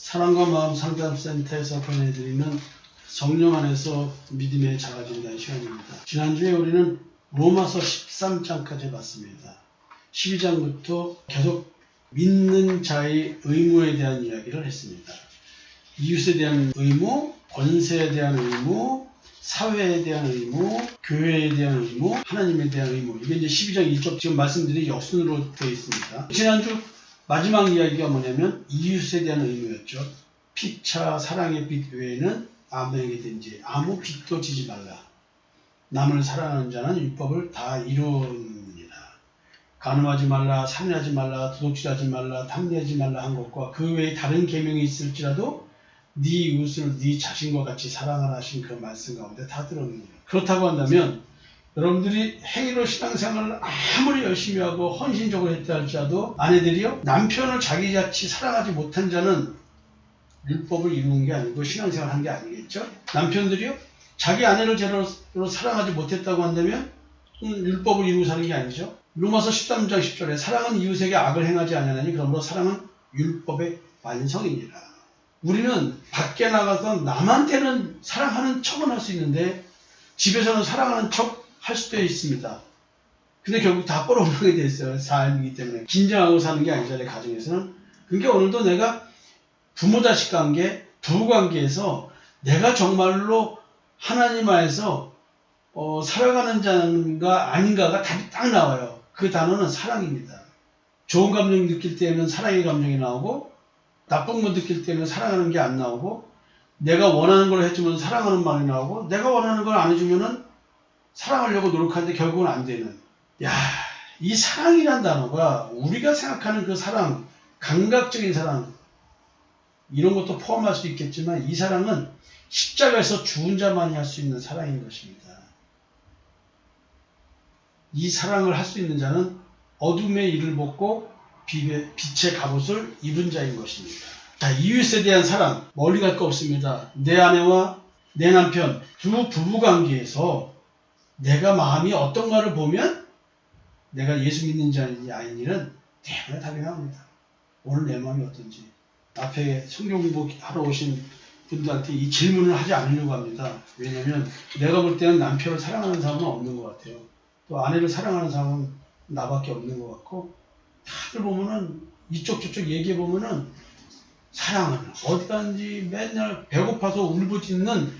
사랑과 마음 상담센터에서 보내드리는 성령 안에서 믿음에 작아진다는 시간입니다. 지난주에 우리는 로마서 13장까지 봤습니다. 12장부터 계속 믿는 자의 의무에 대한 이야기를 했습니다. 이웃에 대한 의무, 권세에 대한 의무, 사회에 대한 의무, 교회에 대한 의무, 하나님에 대한 의무. 이게 이제 12장 1쪽 지금 말씀드린 역순으로 되어 있습니다. 지난주 마지막 이야기가 뭐냐면 이웃에 대한 의무였죠. 피차 사랑의 빛 외에는 아무에게든지 아무 빚도 지지 말라. 남을 사랑하는 자는 율법을 다 이루느니라. 간음하지 말라, 살인하지 말라, 도둑질하지 말라, 탐내지 말라 한 것과 그 외에 다른 계명이 있을지라도 네 이웃을 네 자신과 같이 사랑하라 하신 그 말씀 가운데 다 들어옵니다. 그렇다고 한다면 여러분들이 행위로 신앙생활을 아무리 열심히 하고 헌신적으로 했다 할지라도 아내들이요, 남편을 자기같이 사랑하지 못한 자는 율법을 이루는 게 아니고 신앙생활을 한 게 아니겠죠. 남편들이요, 자기 아내를 제대로 사랑하지 못했다고 한다면 율법을 이루고 사는 게 아니죠. 로마서 13장 10절에 사랑은 이웃에게 악을 행하지 아니하나니 그러므로 사랑은 율법의 완성이니라. 우리는 밖에 나가서 남한테는 사랑하는 척은 할 수 있는데 집에서는 사랑하는 척 할 수도 있습니다. 근데 결국 다 뻘어먹게 돼 있어요. 삶이기 때문에. 긴장하고 사는 게 아니잖아요. 가정에서는. 그러니까 오늘도 내가 부모 자식 관계, 부부 관계에서 내가 정말로 하나님 안에서 살아가는 자인가 아닌가가 답이 딱 나와요. 그 단어는 사랑입니다. 좋은 감정 느낄 때는 사랑의 감정이 나오고 나쁜 거 느낄 때는 사랑하는 게 안 나오고 내가 원하는 걸 해주면 사랑하는 말이 나오고 내가 원하는 걸 안 해주면은 사랑하려고 노력하는데 결국은 안 되는. 이 사랑이란 단어가 우리가 생각하는 그 사랑, 감각적인 사랑 이런 것도 포함할 수 있겠지만 이 사랑은 십자가에서 죽은 자만이 할 수 있는 사랑인 것입니다. 이 사랑을 할 수 있는 자는 어둠의 일을 벗고 빛의 갑옷을 입은 자인 것입니다. 자, 이웃에 대한 사랑 멀리 갈 거 없습니다. 내 아내와 내 남편 두 부부관계에서 내가 마음이 어떤가를 보면 내가 예수 믿는 자인지 아닌지는 대단히 답이 나옵니다. 오늘 내 마음이 어떤지. 앞에 성경 공부하러 오신 분들한테 이 질문을 하지 않으려고 합니다. 왜냐하면 내가 볼 때는 남편을 사랑하는 사람은 없는 것 같아요. 또 아내를 사랑하는 사람은 나밖에 없는 것 같고 다들 보면은 이쪽 저쪽 얘기해 보면은 사랑을 어디 가는지 맨날 배고파서 울부짖는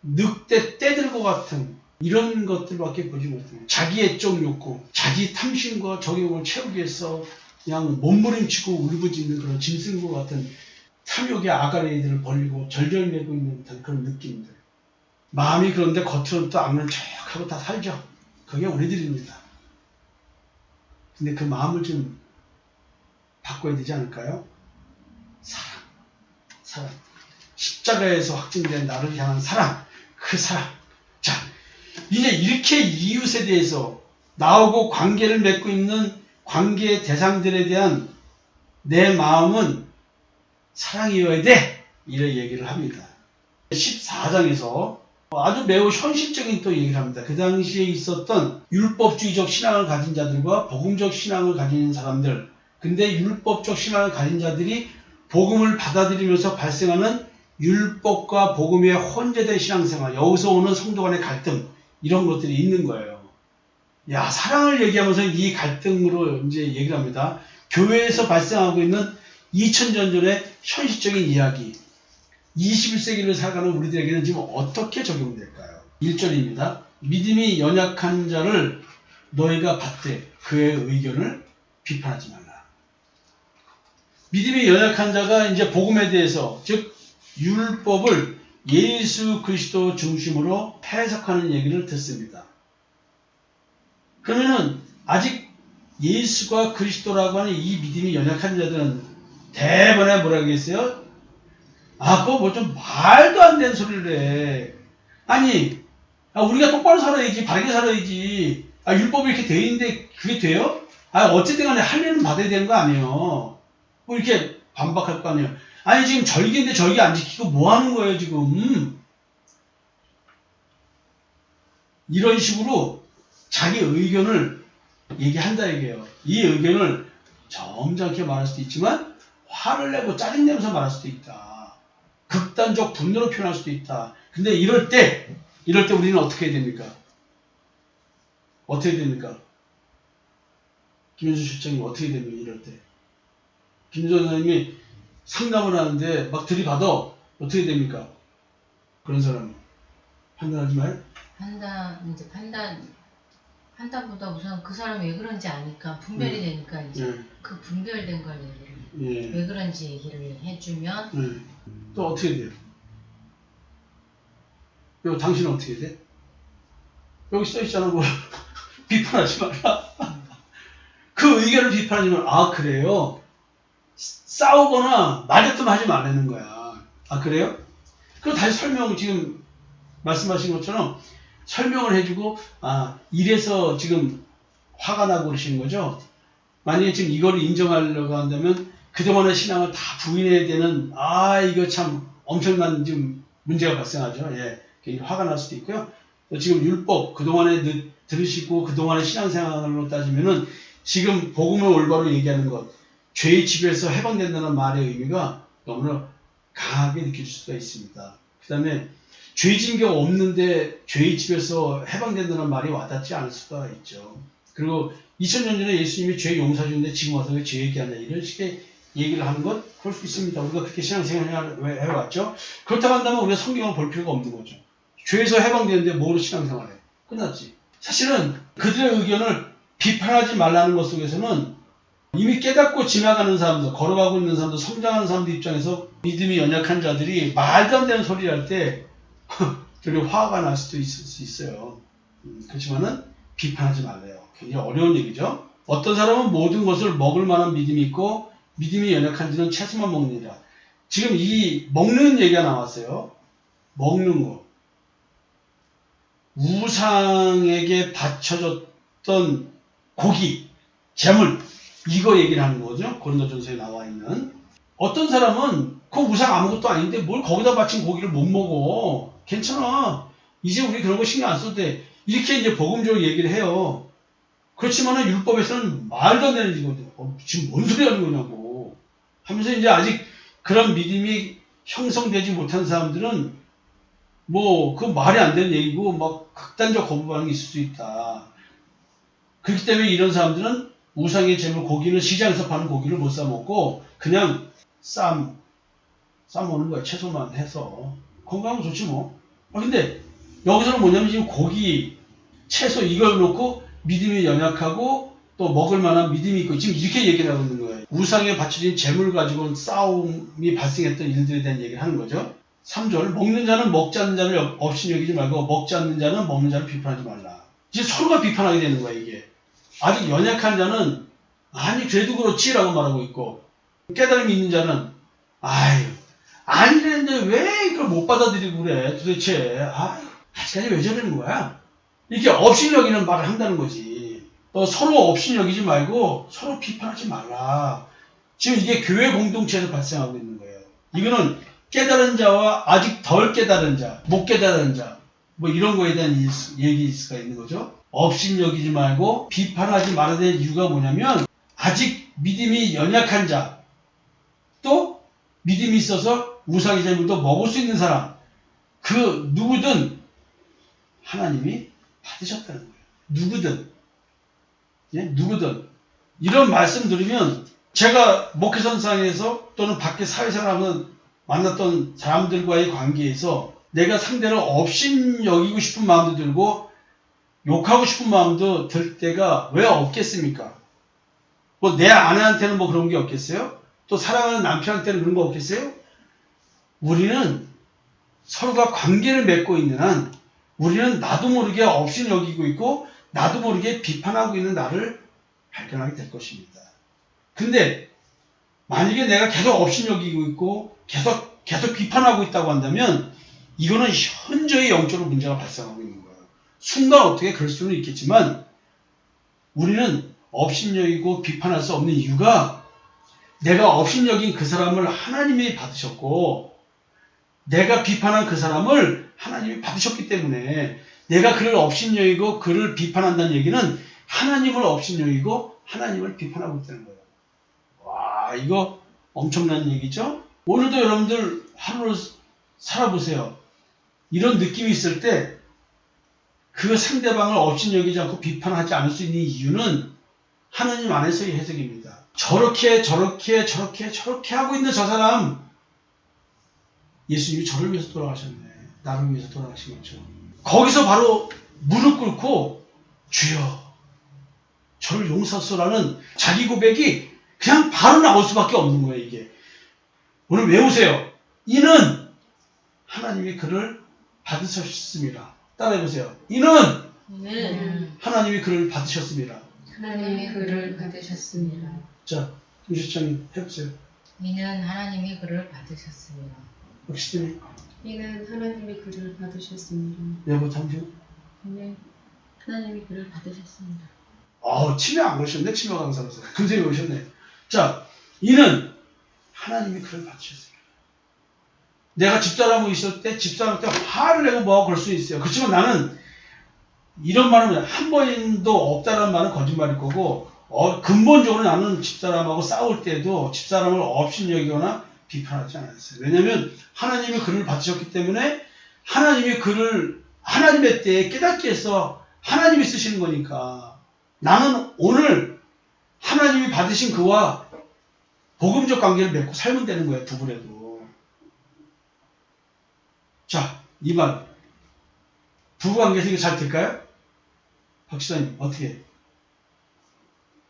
늑대 떼들고 같은 이런 것들밖에 보지 못해요. 자기 애적 욕구, 자기 탐심과 정욕을 채우기 위해서 그냥 몸부림치고 울부짖는 그런 짐승과 같은 탐욕의 아가리들을 벌리고 절절매고 있는 듯한 그런 느낌들. 마음이 그런데 겉으로는 또 악는 척하고 다 살죠. 그게 우리들입니다. 근데 그 마음을 좀 바꿔야 되지 않을까요? 사랑. 십자가에서 확증된 나를 향한 사랑. 그 사랑. 자, 이제 이렇게 이웃에 대해서 나오고 관계를 맺고 있는 관계의 대상들에 대한 내 마음은 사랑이어야 돼. 이런 얘기를 합니다. 14장에서 아주 매우 현실적인 또 얘기를 합니다. 그 당시에 있었던 율법주의적 신앙을 가진 자들과 복음적 신앙을 가진 사람들. 근데 율법적 신앙을 가진 자들이 복음을 받아들이면서 발생하는 율법과 복음의 혼재된 신앙생활, 여기서 오는 성도 간의 갈등, 이런 것들이 있는 거예요. 사랑을 얘기하면서 이 갈등으로 이제 얘기를 합니다. 교회에서 발생하고 있는 2000년 전의 현실적인 이야기, 21세기를 살아가는 우리들에게는 지금 어떻게 적용될까요? 1절입니다. 믿음이 연약한 자를 너희가 받되 그의 의견을 비판하지 말라. 믿음이 연약한 자가 이제 복음에 대해서, 즉 율법을 예수 그리스도 중심으로 해석하는 얘기를 듣습니다. 그러면은 아직 예수가 그리스도라고 하는 이 믿음이 연약한 자들은 대번에 뭐라고 했어요? 그거 뭐 좀 말도 안 되는 소리를 해. 아니, 우리가 똑바로 살아야지, 바르게 살아야지. 율법이 이렇게 돼 있는데 그게 돼요? 어쨌든 간에 할 일은 받아야 되는 거 아니에요. 뭐 이렇게 반박할 거 아니에요. 아니, 지금 절기인데 절기 안 지키고 뭐 하는 거예요, 지금? 이런 식으로 자기 의견을 얘기한다, 이게요. 이 의견을 점잖게 말할 수도 있지만, 화를 내고 짜증내면서 말할 수도 있다. 극단적 분노로 표현할 수도 있다. 근데 이럴 때 우리는 어떻게 해야 됩니까? 어떻게 됩니까? 김현수 실장님 어떻게 됩니까? 이럴 때. 김현수 선생님이 상담을 하는데 막 들이받아. 어떻게 됩니까? 그런 사람 판단하지 마요. 판단보다 우선 그 사람이 왜 그런지 아니까 분별이 되니까 이제 그 분별된 걸 얘기를 왜 그런지 얘기를 해주면 또 어떻게 돼요? 당신은 어떻게 돼? 여기 써있잖아. 뭐 비판하지 마라. 그 의견을 비판하지 마라. 아 그래요? 싸우거나 말다툼 하지 말라는 거야. 아 그래요? 그럼 다시 설명 지금 말씀하신 것처럼 설명을 해주고 이래서 지금 화가 나고 그러시는 거죠? 만약에 지금 이걸 인정하려고 한다면 그동안의 신앙을 다 부인해야 되는 이거 참 엄청난 지금 문제가 발생하죠. 괜히 화가 날 수도 있고요. 또 지금 율법 그동안에 들으시고 그동안의 신앙생활로 따지면은 지금 복음을 올바로 얘기하는 것 죄의 집에서 해방된다는 말의 의미가 너무나 강하게 느껴질 수가 있습니다. 그 다음에 죄진겨 없는데 죄의 집에서 해방된다는 말이 와닿지 않을 수가 있죠. 그리고 2000년 전에 예수님이 죄 용서해 주는데 지금 와서 왜 죄 얘기하냐 이런 식의 얘기를 하는 건 그럴 수 있습니다. 우리가 그렇게 신앙생활을 해왔죠. 그렇다고 한다면 우리가 성경을 볼 필요가 없는 거죠. 죄에서 해방되는데 뭐로 신앙생활해? 끝났지. 사실은 그들의 의견을 비판하지 말라는 것 속에서는 이미 깨닫고 지나가는 사람들, 걸어가고 있는 사람들, 성장하는 사람들 입장에서 믿음이 연약한 자들이 말도 안 되는 소리를 할 때 되게 화가 날 수도 있을 수 있어요. 그렇지만은 비판하지 말래요. 굉장히 어려운 얘기죠. 어떤 사람은 모든 것을 먹을 만한 믿음이 있고 믿음이 연약한 자는 채소만 먹느니라. 지금 이 먹는 얘기가 나왔어요. 먹는 거. 우상에게 바쳐졌던 고기, 재물 이거 얘기를 하는 거죠. 고린도전서에 나와 있는. 어떤 사람은 그 우상 아무것도 아닌데 뭘 거기다 바친 고기를 못 먹어. 괜찮아. 이제 우리 그런 거 신경 안 써도 돼. 이렇게 이제 복음적으로 얘기를 해요. 그렇지만은 율법에서는 말도 안 되는 이거든. 지금 뭔 소리 하는 거냐고. 하면서 이제 아직 그런 믿음이 형성되지 못한 사람들은 그 말이 안 되는 얘기고 막 극단적 거부 반응이 있을 수 있다. 그렇기 때문에 이런 사람들은 우상의 재물 고기는 시장에서 파는 고기를 못 사 먹고 그냥 쌈 먹는 거야. 채소만 해서. 건강은 좋지 뭐. 근데 여기서는 뭐냐면 지금 고기, 채소 이걸 놓고 믿음이 연약하고 또 먹을 만한 믿음이 있고 지금 이렇게 얘기를 하고 있는 거예요. 우상에 바쳐진 재물 가지고는 싸움이 발생했던 일들에 대한 얘기를 하는 거죠. 3절 먹는 자는 먹지 않는 자를 없이 여기지 말고 먹지 않는 자는 먹는 자를 비판하지 말라. 이제 서로가 비판하게 되는 거야 이게. 아직 연약한 자는 아니 그래도 그렇지라고 말하고 있고 깨달음이 있는 자는 아니 그랬는데 왜 이걸 못 받아들이고 그래 도대체 아직까지 왜 저러는 거야. 이렇게 업신여기는 말을 한다는 거지. 서로 업신여기지 말고 서로 비판하지 말라. 지금 이게 교회 공동체에서 발생하고 있는 거예요. 이거는 깨달은 자와 아직 덜 깨달은 자, 못 깨달은 자, 이런 거에 대한 얘기가 있는 거죠. 업신여기지 말고 비판하지 말아야 될 이유가 뭐냐면 아직 믿음이 연약한 자, 또 믿음이 있어서 우상의 재물도 먹을 수 있는 사람, 그 누구든 하나님이 받으셨다는 거예요. 누구든. 이런 말씀 들으면 제가 목회선상에서 또는 밖에 사회생활하면 만났던 사람들과의 관계에서 내가 상대를 업신여기고 싶은 마음도 들고 욕하고 싶은 마음도 들 때가 왜 없겠습니까? 내 아내한테는 그런 게 없겠어요? 또 사랑하는 남편한테는 그런 거 없겠어요? 우리는 서로가 관계를 맺고 있는 한 우리는 나도 모르게 업신여기고 있고 나도 모르게 비판하고 있는 나를 발견하게 될 것입니다. 근데 만약에 내가 계속 업신여기고 있고 계속 비판하고 있다고 한다면 이거는 현저히 영적으로 문제가 발생하고 있는 거예요. 순간 어떻게 그럴 수는 있겠지만 우리는 업신여기고 비판할 수 없는 이유가 내가 업신여긴 그 사람을 하나님이 받으셨고 내가 비판한 그 사람을 하나님이 받으셨기 때문에 내가 그를 업신여기고 그를 비판한다는 얘기는 하나님을 업신여기고 하나님을 비판하고 있다는 거예요. 와, 이거 엄청난 얘기죠. 오늘도 여러분들 하루를 살아보세요. 이런 느낌이 있을 때 그 상대방을 업신여기지 않고 비판하지 않을 수 있는 이유는 하나님 안에서의 해석입니다. 저렇게 하고 있는 저 사람, 예수님이 저를 위해서 돌아가셨네. 나를 위해서 돌아가신 거죠. 거기서 바로 무릎 꿇고 주여 저를 용서하소서라는 자기 고백이 그냥 바로 나올 수밖에 없는 거예요. 이게 오늘 외우세요. 이는 하나님이 그를 받으셨습니다. 따라해보세요. 이는 하나님이 그를 받으셨습니다. 하나님이 그를 받으셨습니다. 자, 김 실장님 해보세요. 이는 하나님이 그를 받으셨습니다. 박시진이 이는 하나님이 그를 받으셨습니다. 여보 당신. 네, 하나님이 그를 받으셨습니다. 치매 안 걸으셨네. 치매 강사로서 금세 외우셨네. 자, 이는 하나님이 그를 받으셨습니다. 내가 집사람하고 있을 때 집사람한테 화를 내고 뭐하고 그럴 수 있어요. 그렇지만 나는 이런 말은 한 번도 없다는 말은 거짓말일 거고 근본적으로 나는 집사람하고 싸울 때도 집사람을 업신여기거나 비판하지 않았어요. 왜냐하면 하나님이 그를 받으셨기 때문에 하나님이 그를 하나님의 때에 깨닫게 해서 하나님이 쓰시는 거니까 나는 오늘 하나님이 받으신 그와 복음적 관계를 맺고 살면 되는 거예요. 부부래도. 자, 이 말 부부관계에서 이거 잘 될까요? 박 지사님 어떻게?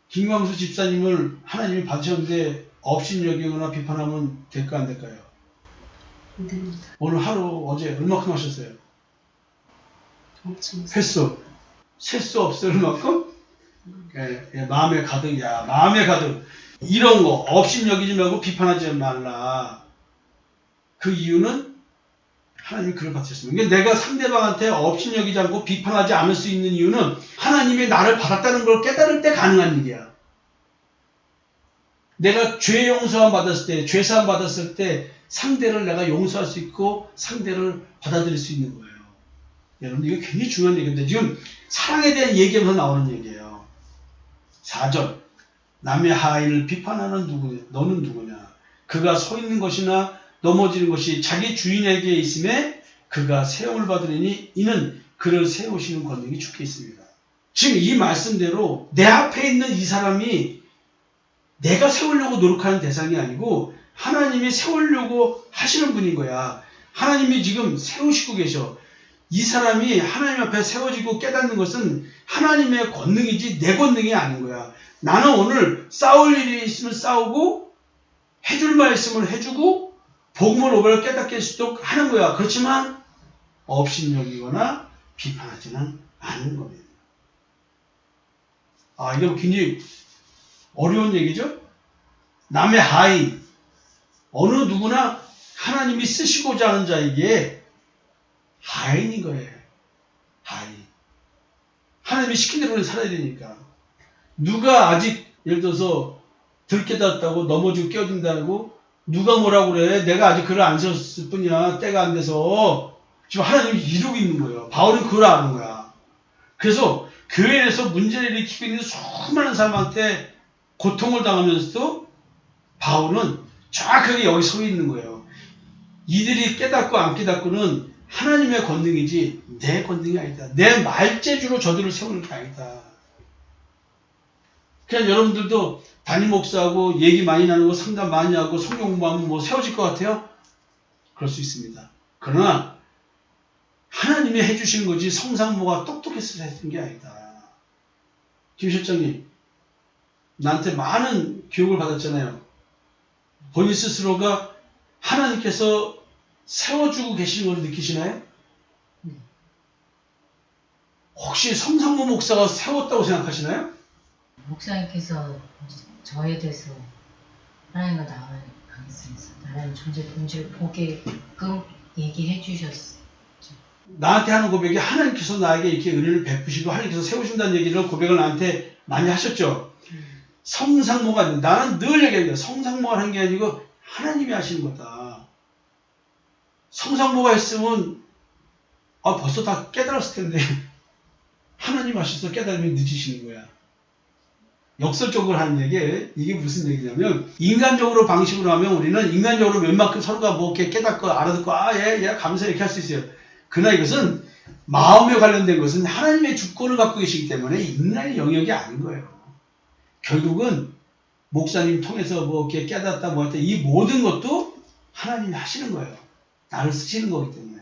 김광수 집사님을 하나님이 받으셨는데 업신여기거나 비판하면 될까 안 될까요? 안 됩니다. 오늘 하루 어제 얼마큼 하셨어요? 엄청 횟수 셀 수 없을 만큼 마음에 가득이야. 마음에 가득. 이런 거 업신여기지 말고 비판하지 말라. 그 이유는 하나님이 그를 받으셨습니다. 그러니까 내가 상대방한테 업신여기지 않고 비판하지 않을 수 있는 이유는 하나님이 나를 받았다는 걸 깨달을 때 가능한 일이야. 내가 죄 용서함 받았을 때, 죄사함 받았을 때 상대를 내가 용서할 수 있고 상대를 받아들일 수 있는 거예요. 여러분 이거 굉장히 중요한 얘기인데 지금 사랑에 대한 얘기하면서 나오는 얘기예요. 4절 남의 하인을 비판하는 누구냐? 너는 누구냐? 그가 서 있는 것이나 넘어지는 것이 자기 주인에게 있음에 그가 세움을 받으리니 이는 그를 세우시는 권능이 주께 있습니다. 지금 이 말씀대로 내 앞에 있는 이 사람이 내가 세우려고 노력하는 대상이 아니고 하나님이 세우려고 하시는 분인 거야. 하나님이 지금 세우시고 계셔. 이 사람이 하나님 앞에 세워지고 깨닫는 것은 하나님의 권능이지 내 권능이 아닌 거야. 나는 오늘 싸울 일이 있으면 싸우고 해줄 말 있으면 해주고 복음을 오히려 깨닫게 할 수 있도록 하는 거야. 그렇지만 업신여기거나 비판하지는 않는 겁니다. 이거 굉장히 어려운 얘기죠? 남의 하인, 어느 누구나 하나님이 쓰시고자 하는 자에게 하인인 거예요. 하인. 하나님이 시킨 대로 살아야 되니까. 누가 아직 예를 들어서 덜 깨닫다고 넘어지고 깨어진다고 누가 뭐라고 그래. 내가 아직 글을 안 썼을 뿐이야. 때가 안 돼서. 지금 하나님이 이루고 있는 거예요. 바울은 그걸 아는 거야. 그래서 교회에서 문제를 일으키고 있는 수많은 사람한테 고통을 당하면서도 바울은 정확하게 여기 서 있는 거예요. 이들이 깨닫고 안 깨닫고는 하나님의 권능이지 내 권능이 아니다. 내 말재주로 저들을 세우는 게 아니다. 그냥 여러분들도 담임 목사하고 얘기 많이 나누고 상담 많이 하고 성경 공부하면 뭐 세워질 것 같아요? 그럴 수 있습니다. 그러나 하나님이 해주시는 거지 성상모가 똑똑해서 했던 게 아니다. 김 실장님, 나한테 많은 교육을 받았잖아요. 본인 스스로가 하나님께서 세워주고 계시는 걸 느끼시나요? 혹시 성상모 목사가 세웠다고 생각하시나요? 목사님께서 저에 대해서 하나님과 나와의 관계성에서 나라는 존재 본질을 보게끔 얘기해 주셨어요. 나한테 하는 고백이 하나님께서 나에게 이렇게 은혜를 베푸시고 하나님께서 세우신다는 얘기를 고백을 나한테 많이 하셨죠. 성상모가 아니고 나는 늘 얘기합니다. 성상모가 하는 게 아니고 하나님이 하시는 거다. 성상모가 했으면 벌써 다 깨달았을 텐데 하나님 하셔서 깨달으면 늦으시는 거야. 역설적으로 하는 얘기, 이게 무슨 얘기냐면, 인간적으로 방식으로 하면 우리는 인간적으로 웬만큼 서로가 뭐 이렇게 깨닫고 알아듣고, 얘 감사해, 이렇게 할 수 있어요. 그러나 이것은 마음에 관련된 것은 하나님의 주권을 갖고 계시기 때문에 인간의 영역이 아닌 거예요. 결국은 목사님 통해서 뭐 이렇게 깨닫다 뭐 할 때 이 모든 것도 하나님이 하시는 거예요. 나를 쓰시는 거기 때문에.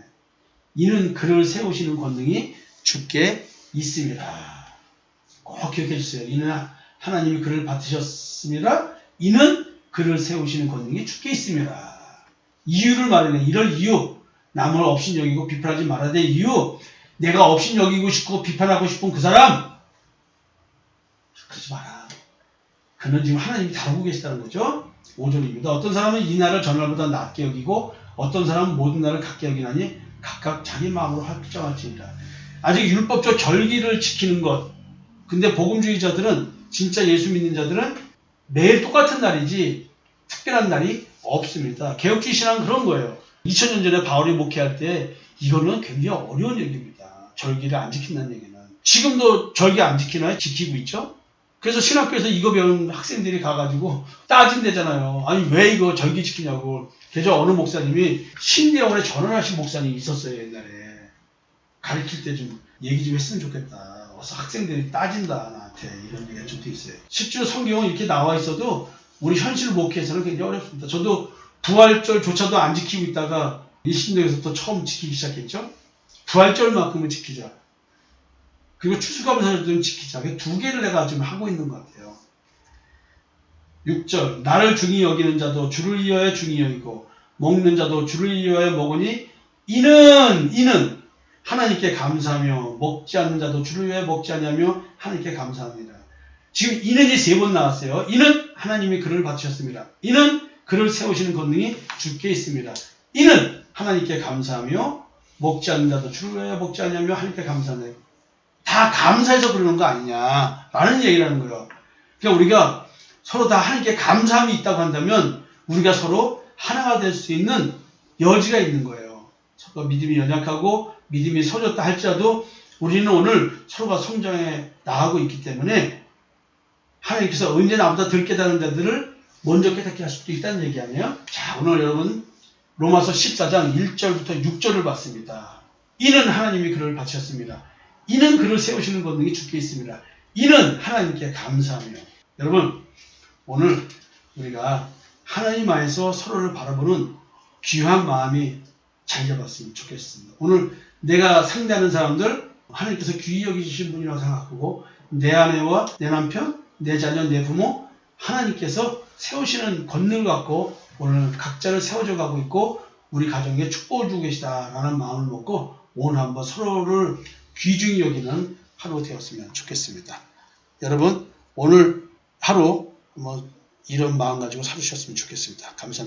이는 그를 세우시는 권능이 주께 있습니다. 꼭 기억해 주세요. 이는 하나님이 그를 받으셨습니다. 이는 그를 세우시는 권능이 주께 있습니다. 이유를 말하네. 이럴 이유. 남을 업신여기고 비판하지 말아야 될 이유. 내가 업신여기고 싶고 비판하고 싶은 그 사람. 그러지 마라. 그는 지금 하나님이 다루고 계시다는 거죠. 5절입니다. 어떤 사람은 이 날을 전날보다 낮게 여기고 어떤 사람은 모든 날을 같게 여기나니 각각 자기 마음으로 확정할지니라. 아직 율법적 절기를 지키는 것. 근데 복음주의자들은, 진짜 예수 믿는 자들은 매일 똑같은 날이지 특별한 날이 없습니다. 개혁주의 신앙은 그런 거예요. 2000년 전에 바울이 목회할 때 이거는 굉장히 어려운 얘기입니다. 절기를 안 지킨다는 얘기는. 지금도 절기 안 지키나요? 지키고 있죠? 그래서 신학교에서 이거 배우는 학생들이 가가지고 따진대잖아요. 아니 왜 이거 절기 지키냐고. 그래서 어느 목사님이 신대원에 전원하신 목사님이 있었어요. 옛날에. 가르칠 때 좀 얘기 좀 했으면 좋겠다. 어서 학생들이 따진다 나한테. 이런 얘기가 좀 돼 있어요. 실제로 성경은 이렇게 나와 있어도 우리 현실 목회에서는 굉장히 어렵습니다. 저도 부활절조차도 안 지키고 있다가 일신도에서 또 처음 지키기 시작했죠. 부활절만큼은 지키자. 그리고 추수감사절 좀 지키자. 두 개를 내가 지금 하고 있는 것 같아요. 6절. 나를 중히 여기는 자도 주를 위하여 중히 여기고 먹는 자도 주를 위하여 먹으니 이는 하나님께 감사하며 먹지 않는 자도 주를 위하여 먹지 않냐며 하나님께 감사합니다. 지금 이는이 3번 나왔어요. 이는 하나님이 그를 받으셨습니다. 이는 그를 세우시는 권능이 주께 있습니다. 이는 하나님께 감사하며 먹지 않는 자도 주를 위하여 먹지 않냐며 하나님께 감사합니다. 다 감사해서 그러는 거 아니냐라는 얘기를 하는 거예요. 그러니까 우리가 서로 다 하나님께 감사함이 있다고 한다면 우리가 서로 하나가 될 수 있는 여지가 있는 거예요. 서로 믿음이 연약하고 믿음이 서졌다 할지라도 우리는 오늘 서로가 성장해 나가고 있기 때문에 하나님께서 언제 나보다 덜 깨달은 자들을 먼저 깨닫게 할 수도 있다는 얘기 아니에요? 자, 오늘 여러분 로마서 14장 1절부터 6절을 봤습니다. 이는 하나님이 그를 바치셨습니다. 이는 그를 세우시는 권능이 주께 있습니다. 이는 하나님께 감사하며. 여러분 오늘 우리가 하나님 안에서 서로를 바라보는 귀한 마음이 자리 잡았으면 좋겠습니다. 오늘 내가 상대하는 사람들 하나님께서 귀히 여기주신 분이라고 생각하고 내 아내와 내 남편, 내 자녀, 내 부모 하나님께서 세우시는 권능을 갖고 오늘 각자를 세워져 가고 있고 우리 가정에 축복을 주고 계시다라는 마음을 먹고 오늘 한번 서로를 귀중히 여기는 하루 되었으면 좋겠습니다. 여러분 오늘 하루 이런 마음 가지고 살으셨으면 좋겠습니다. 감사합니다.